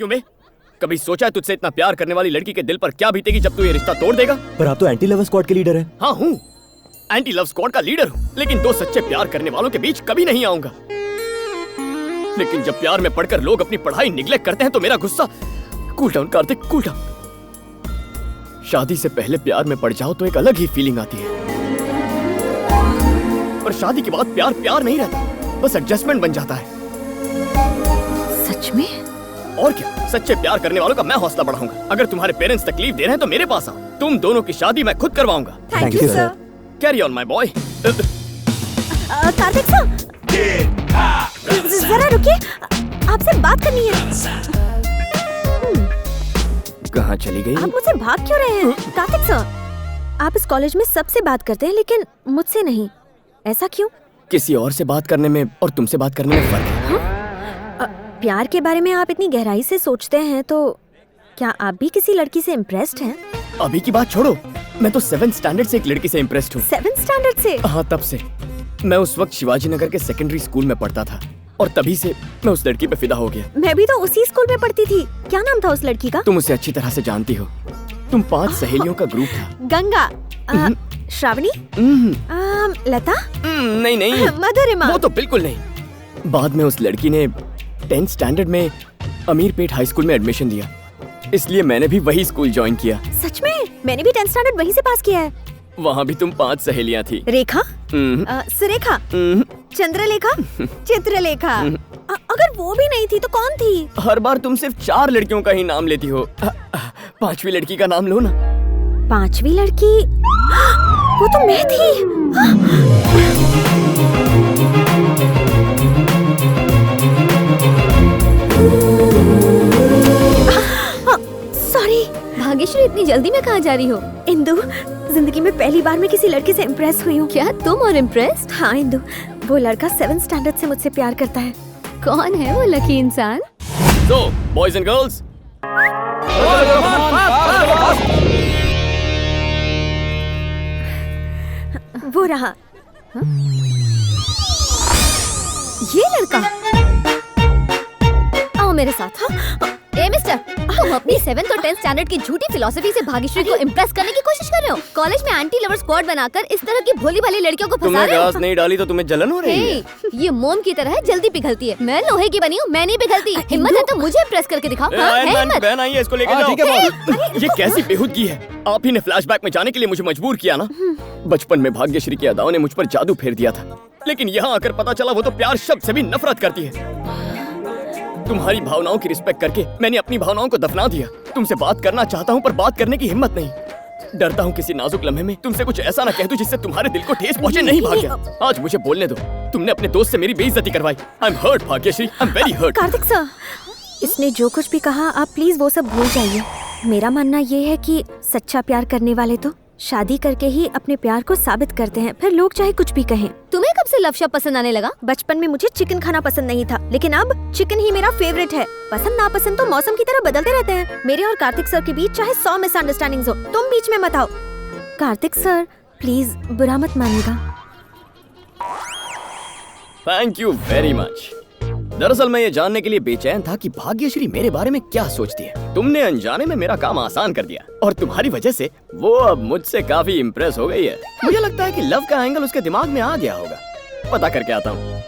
क्यों बे? कभी सोचा है तुझसे इतना प्यार करने वाली लड़की के दिल पर क्या बीतेगी जब तू ये रिश्ता तोड़ देगा? पर आप तो एंटी लवर स्क्वाड के लीडर हैं। हाँ हूँ, एंटी लव स्क्वाड का लीडर हूँ, लेकिन दो सच्चे प्यार करने वालों के बीच कभी नहीं आऊंगा। लेकिन जब प्यार में पढ़कर लोग अपनी पढ़ाई निग्लेक्ट करते हैं तो मेरा गुस्सा। Cool down Kartik, cool down. शादी से पहले प्यार में पड़ जाओ तो एक अलग ही फीलिंग आती है, पर शादी के बाद प्यार प्यार नहीं रहता, बस एडजस्टमेंट बन जाता है। सच में? और क्या, सच्चे प्यार करने वालों का मैं हौसला बढ़ाऊंगा। अगर तुम्हारे पेरेंट्स तकलीफ दे रहे हैं तो मेरे पास आओ, तुम दोनों की शादी मैं खुद करवाऊंगा। Thank you sir. Carry on my boy. Kartik sir, जरा रुकिए, आपसे बात करनी है। कहाँ चली गई? आप मुझसे भाग क्यों रहे हैं? कार्तिक सर, आप इस कॉलेज में सबसे बात करते हैं लेकिन मुझसे नहीं, ऐसा क्यों? किसी और से बात करने में और तुमसे बात करने में फर्क है। प्यार के बारे में आप इतनी गहराई से सोचते हैं तो क्या आप भी किसी लड़की से इम्प्रेस्ड हैं? अभी की बात छोड़ो, मैं तो 7th स्टैंडर्ड से एक लड़की से इम्प्रेस्ड हूँ। 7th स्टैंडर्ड से? हाँ, तब से। मैं उस वक्त शिवाजी नगर के सेकेंडरी स्कूल में पढ़ता था और तभी से मैं उस लड़की पे फिदा हो गया। मैं भी तो उसी स्कूल में पढ़ती थी। क्या नाम था उस लड़की का? तुम उसे अच्छी तरह से जानती हो, तुम 5 सहेलियों का ग्रुप था। गंगा, श्रावणी, लता? नहीं नहीं, मधुरिमा? वो तो बिल्कुल नहीं। बाद में उस लड़की ने 10th स्टैंडर्ड में अमीरपेट हाई स्कूल में एडमिशन लिया, इसलिए मैंने भी वही स्कूल ज्वाइन किया। सच में? मैंने भी 10th स्टैंडर्ड वहीं से पास किया है। वहाँ भी तुम 5 सहेलियाँ थी। रेखा, सुरेखा, चंद्रलेखा, चित्रलेखा। अगर वो भी नहीं थी तो कौन थी? हर बार तुम सिर्फ 4 लड़कियों का ही नाम लेती हो। 5वीं लड़की का नाम लो ना। 5वीं लड़की? वो तो मैं थी। सॉरी। भाग्यश्री, इतनी जल्दी में कहाँ जा रही हो? इंदु, जिंदगी में पहली बार मैं किसी लड़के से इम्प्रेस हुई हूँ। क्या तुम और इम्प्रेस्ड? हाँ इंदु, वो लड़का 7th स्टैंडर्ड से मुझसे प्यार करता है। कौन है वो लकी इंसान? So, boys and girls, वो रहा। ये लड़का? आओ मेरे साथ। ए मिस्टर, तुम अपनी 7th और 10th स्टैंडर्ड की झूठी फिलॉसफी से भाग्यश्री को इम्प्रेस करने की कोशिश कर रहे हो। कॉलेज में एंटी लवर स्क्वाड बनाकर इस तरह की भोली भाली लड़कियों को फंसा तुमने रहे हो। गैस नहीं डाली तो तुम्हें जलन हो रही है? ये मोम की तरह जल्दी पिघलती है। मैं लोहे की बनी हूँ, मैं नहीं पिघलती। हिम्मत है तो मुझे इम्प्रेस करके दिखाओ। है हिम्मत? बहन आई है, इसको लेके जाओ। ये कैसी बेहूदगी है? आप ही ने फ्लैशबैक में जाने के लिए मुझे मजबूर किया ना। बचपन में भाग्यश्री की अदाओं ने मुझ पर जादू फेर दिया था, लेकिन यहाँ आकर पता चला वो तो प्यार शब्द से भी नफरत करती है। तुम्हारी भावनाओं की रिस्पेक्ट करके मैंने अपनी भावनाओं को दफना दिया। तुमसे बात करना चाहता हूँ पर बात करने की हिम्मत नहीं। डरता हूँ किसी नाजुक लम्हे में तुमसे कुछ ऐसा ना कह दूं जिससे तुम्हारे दिल को ठेस पहुंचे। नहीं भाग्य, आज मुझे बोलने दो। तुमने अपने दोस्त से मेरी बेइज्जती करवाई। I am hurt Bhagyashree, I am very hurt. Kartik sir, इसने जो कुछ भी कहा आप प्लीज वो सब भूल जाइए। मेरा मानना ये है कि सच्चा प्यार करने वाले तो शादी करके ही अपने प्यार को साबित करते हैं, फिर लोग चाहे कुछ भी कहें। तुम्हें कब से लव शब्द पसंद आने लगा? बचपन में मुझे चिकन खाना पसंद नहीं था, लेकिन अब चिकन ही मेरा फेवरेट है। पसंद नापसंद तो मौसम की तरह बदलते रहते हैं। मेरे और कार्तिक सर के बीच चाहे 100 मिसअंडरस्टैंडिंग्स हो, तुम बीच में मत आओ। कार्तिक सर प्लीज बुरा मत मानिएगा। Thank you very much. दरअसल मैं ये जानने के लिए बेचैन था कि भाग्यश्री मेरे बारे में क्या सोचती है। तुमने अनजाने में मेरा काम आसान कर दिया और तुम्हारी वजह से वो अब मुझसे काफी इम्प्रेस हो गई है। मुझे लगता है कि लव का एंगल उसके दिमाग में आ गया होगा। पता करके आता हूँ।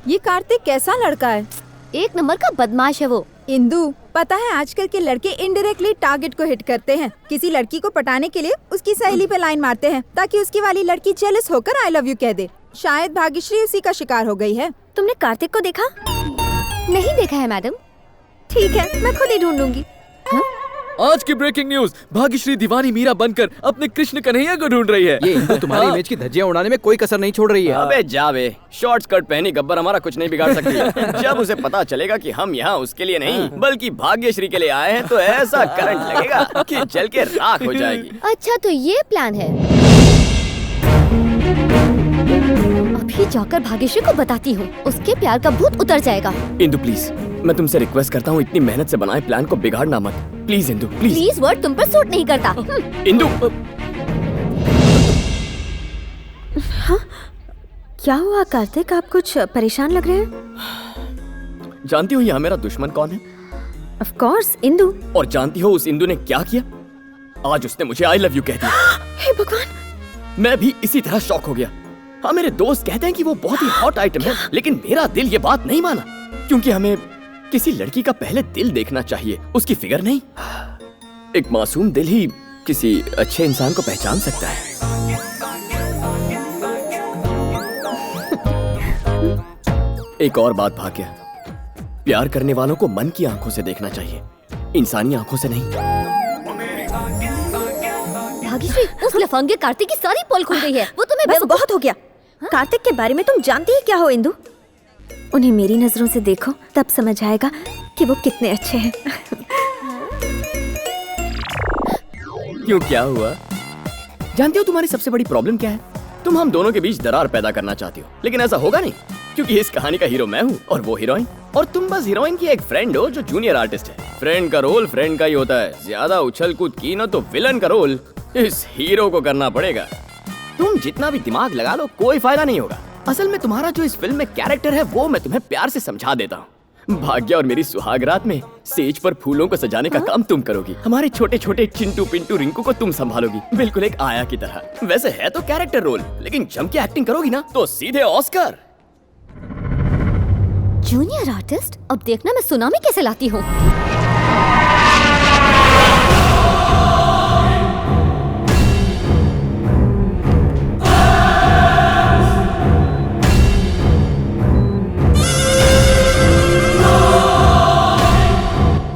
ये कार्तिक कैसा लड़का है? एक नंबर का बदमाश है वो। इंदु, पता है आजकल के लड़के इनडायरेक्टली टारगेट को हिट करते हैं। किसी लड़की को पटाने के लिए उसकी सहेली पे लाइन मारते हैं ताकि उसकी वाली लड़की जेलस होकर आई लव यू कह दे। शायद भाग्यश्री उसी का शिकार हो गई है। तुमने कार्तिक को देखा? नहीं देखा है मैडम। ठीक है, मैं खुद ही ढूंढूंगी। आज की ब्रेकिंग न्यूज, भाग्यश्री दीवानी मीरा बनकर अपने कृष्ण कन्हैया को ढूंढ रही है। ये इंदु तुम्हारी इमेज की धज्जियां उड़ाने में कोई कसर नहीं छोड़ रही है। अबे जावे, शॉर्ट स्कर्ट पहनी गब्बर हमारा कुछ नहीं बिगाड़ सकती। जब उसे पता चलेगा कि हम यहाँ उसके लिए नहीं बल्कि भाग्यश्री के लिए आए हैं तो ऐसा करंट लगेगा कि जल के राख हो जाएगी। अच्छा तो ये प्लान है। अभी जाकर भाग्यश्री को बताती हूँ, उसके प्यार का भूत उतर जाएगा। इंदु प्लीज, मैं तुमसे रिक्वेस्ट करता हूँ, इतनी मेहनत से बनाए प्लान को बिगाड़ना मत। Please Indu, please. Please word तुम पर सूट नहीं करता। इंदु, क्या हुआ कार्तिक, आप कुछ परेशान लग रहे हैं? जानती हो यहाँ मेरा दुश्मन कौन है? Of course, Indu. और जानती हो उस इंदु ने क्या किया? आज उसने मुझे आई लव यू कह दिया। हे भगवान! मैं भी इसी तरह शॉक हो गया। हाँ, मेरे दोस्त कहते हैं कि वो बहुत ही हॉट आइटम है, लेकिन मेरा दिल ये बात नहीं माना, क्योंकि हमें किसी लड़की का पहले दिल देखना चाहिए, उसकी फिगर नहीं। एक मासूम दिल ही किसी अच्छे इंसान को पहचान सकता है। एक और बात भाग्य, प्यार करने वालों को मन की आंखों से देखना चाहिए, इंसानी आंखों से नहीं। भाग्यश्री, उस लफंगे कार्तिक की सारी पोल खुल गई है। वो तुम्हें बस बहुत हो गया। कार्तिक के बारे में तुम जानती ही क्या हो इंदु? उन्हें मेरी नजरों से देखो, तब समझ आएगा कि वो कितने अच्छे हैं। क्यों, क्या हुआ? जानती हो तुम्हारी सबसे बड़ी प्रॉब्लम क्या है? तुम हम दोनों के बीच दरार पैदा करना चाहती हो, लेकिन ऐसा होगा नहीं, क्योंकि इस कहानी का हीरो मैं हूँ और वो हीरोइन, और तुम बस हीरोइन की एक फ्रेंड हो जो जूनियर आर्टिस्ट है। फ्रेंड का रोल फ्रेंड का ही होता है। ज्यादा उछल कूद की ना तो विलन का रोल इस हीरो को करना पड़ेगा। तुम जितना भी दिमाग लगा लो, कोई फायदा नहीं होगा। असल में तुम्हारा जो इस फिल्म में कैरेक्टर है वो मैं तुम्हें प्यार से समझा देता हूँ। भाग्य और मेरी सुहागरात में सेज पर फूलों को सजाने का काम तुम करोगी, हमारे छोटे छोटे चिंटू पिंटू रिंकू को तुम संभालोगी, बिल्कुल एक आया की तरह। वैसे है तो कैरेक्टर रोल, लेकिन जम के एक्टिंग करोगी ना तो सीधे ऑस्कर। Junior artist? अब देखना मैं सुनामी कैसे लाती हूँ।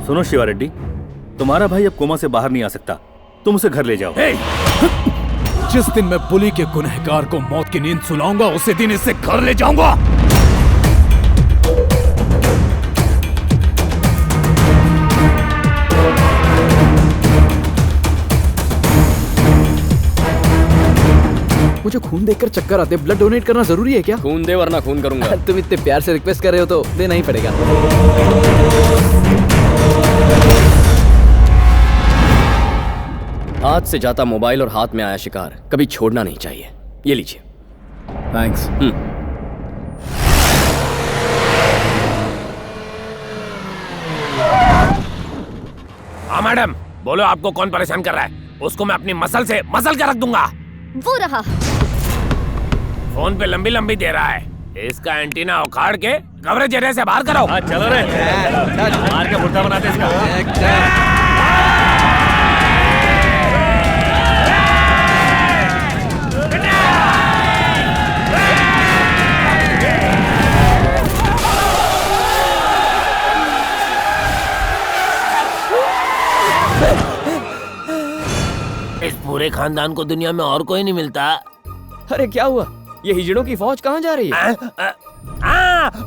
सुनो शिवा रेड्डी, तुम्हारा भाई अब कोमा से बाहर नहीं आ सकता, तुम उसे घर ले जाओ। जिस दिन मैं पुली के गुनहगार को मौत की नींद सुलाऊंगा, उसी दिन इसे घर ले जाऊंगा। मुझे खून देखकर चक्कर आते। ब्लड डोनेट करना जरूरी है क्या? खून दे वरना खून करूंगा। तुम इतने प्यार से रिक्वेस्ट कर रहे हो तो देना ही पड़ेगा। हाथ से जाता मोबाइल और हाथ में आया शिकार कभी छोड़ना नहीं चाहिए। ये लीजिए। थैंक्स। हाँ मैडम, बोलो आपको कौन परेशान कर रहा है? उसको मैं अपनी मसल से मसल के रख दूंगा। वो रहा। फोन पे लंबी लंबी दे रहा है। इसका एंटीना उखाड़ के कवरेज एरिया से बाहर करो। चलो रे, मार के मुर्दा बनाते इसका। इस पूरे खानदान को दुनिया में और कोई नहीं मिलता। अरे क्या हुआ? ये हिजड़ों की फौज कहाँ जा रही है?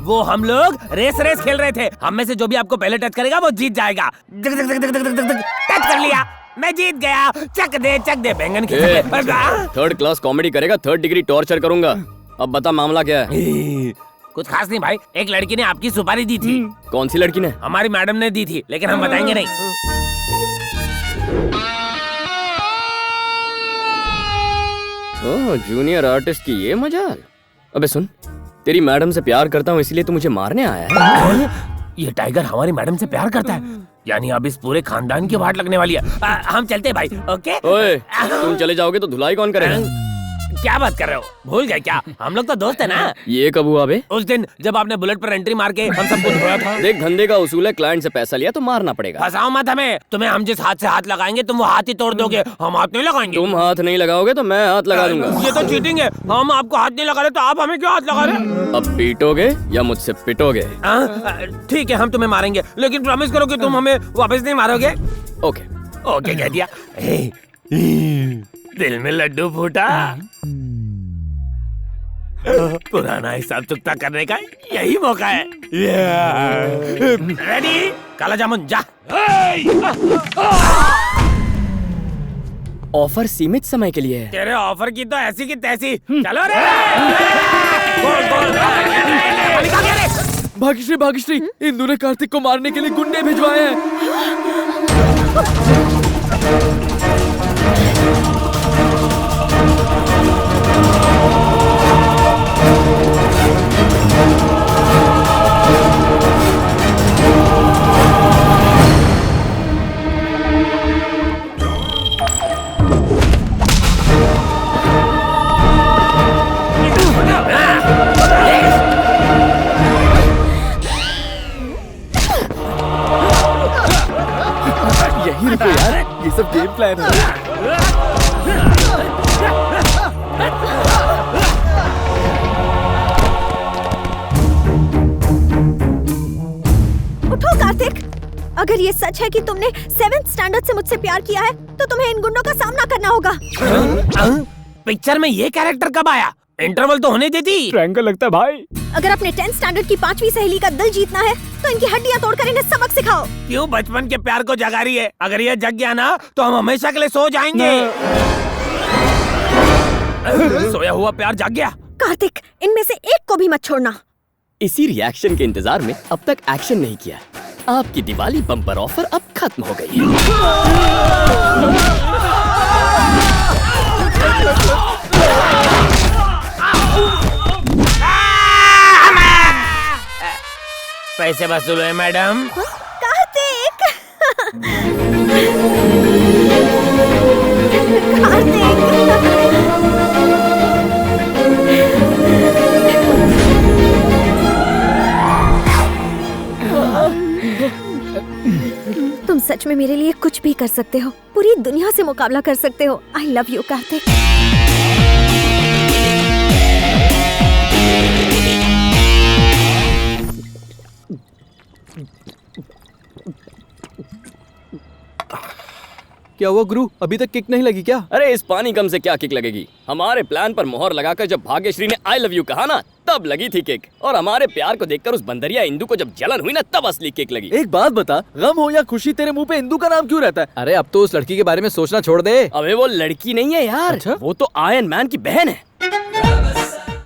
वो हम लोग रेस खेल रहे थे। हम में से जो भी आपको पहले टच करेगा वो जीत जाएगा। टच कर लिया, मैं जीत गया। चक दे बैंगन की। थर्ड क्लास कॉमेडी करेगा, थर्ड डिग्री टॉर्चर करूंगा। अब बता मामला क्या है? कुछ खास नहीं भाई, एक लड़की ने आपकी सुपारी दी थी। कौन सी लड़की ने? हमारी मैडम ने दी थी, लेकिन हम बताएंगे नहीं। ओह, जूनियर आर्टिस्ट की ये मजाल। अबे सुन, तेरी मैडम से प्यार करता हूँ इसलिए तू मुझे मारने आया है? ये टाइगर हमारी मैडम से प्यार करता है, यानी अब इस पूरे खानदान की वाट लगने वाली है। हम चलते हैं भाई। ओके। ओए, तुम चले जाओगे तो धुलाई कौन करेगा? क्या बात कर रहे हो? भूल गए क्या? हम लोग तो दोस्त है ना। ये कब हुआ बे? उस दिन जब आपने बुलेट पर एंट्री मार के हम सबको धोया था। देख, धंधे का उसूल है, क्लाइंट से पैसा लिया तो मारना पड़ेगा। फंसाओ मत हमें। तुम्हें हम जिस हाथ से हाथ लगाएंगे तुम वो हाथ ही तोड़ दोगे। हम हाथ नहीं लगाएंगे। तुम हाथ नहीं लगाओगे तो मैं हाथ लगा दूंगा। ये तो चीटिंग है। हम आपको हाथ नहीं लगा रहे तो आप हमें क्यों हाथ लगा रहे? अब पीटोगे या मुझसे पिटोगे? ठीक है, हम तुम्हें मारेंगे, लेकिन प्रॉमिस करो कि तुम हमें वापस नहीं मारोगे। ओके। ओके कह दिया। दिल में लड्डू फूटा। पुराना हिसाब चुकता करने का यही मौका है। रेडी? काला जामुन जा। ऑफर सीमित समय के लिए है। तेरे ऑफर की तो ऐसी की तैसी। चलो रे। निकाल के रे। भाग्यश्री, इंदु ने कार्तिक को मारने के लिए गुंडे भिजवाए हैं। प्लान है। उठो कार्तिक, अगर ये सच है कि तुमने 7th स्टैंडर्ड से मुझसे प्यार किया है तो तुम्हें इन गुंडों का सामना करना होगा। पिक्चर में ये कैरेक्टर कब आया? इंटरवल तो होने देती। ट्रायंगल लगता है भाई। अगर अपने 10th स्टैंडर्ड की 5वीं सहेली का दिल जीतना है तो इनकी हड्डियां तोड़कर इन्हें सबक सिखाओ। क्यों बचपन के प्यार को जगा रही है? अगर ये जग गया ना तो हम हमेशा के लिए सो जाएंगे। सोया हुआ प्यार जाग गया। कार्तिक, इनमें से एक को भी मत छोड़ना। इसी रिएक्शन के इंतजार में अब तक एक्शन नहीं किया। आपकी दिवाली बम्पर ऑफर अब खत्म हो गई है। पैसे वसूल हुए मैडम। कार्तिक! तुम सच में मेरे लिए कुछ भी कर सकते हो, पूरी दुनिया से मुकाबला कर सकते हो। I love you Kartik. क्या हुआ गुरु, अभी तक किक नहीं लगी क्या? अरे इस पानी कम से क्या किक लगेगी? हमारे प्लान पर मोहर लगाकर जब भाग्यश्री ने आई लव यू कहा ना, तब लगी थी किक। और हमारे प्यार को देखकर उस बंदरिया इंदु को जब जलन हुई ना, तब असली किक लगी। एक बात बता, गम हो या खुशी तेरे मुंह पे इंदु का नाम क्यों रहता है? अरे अब तो उस लड़की के बारे में सोचना छोड़ दे। अबे वो लड़की नहीं है यार, अच्छा? वो तो आयरन मैन की बहन है।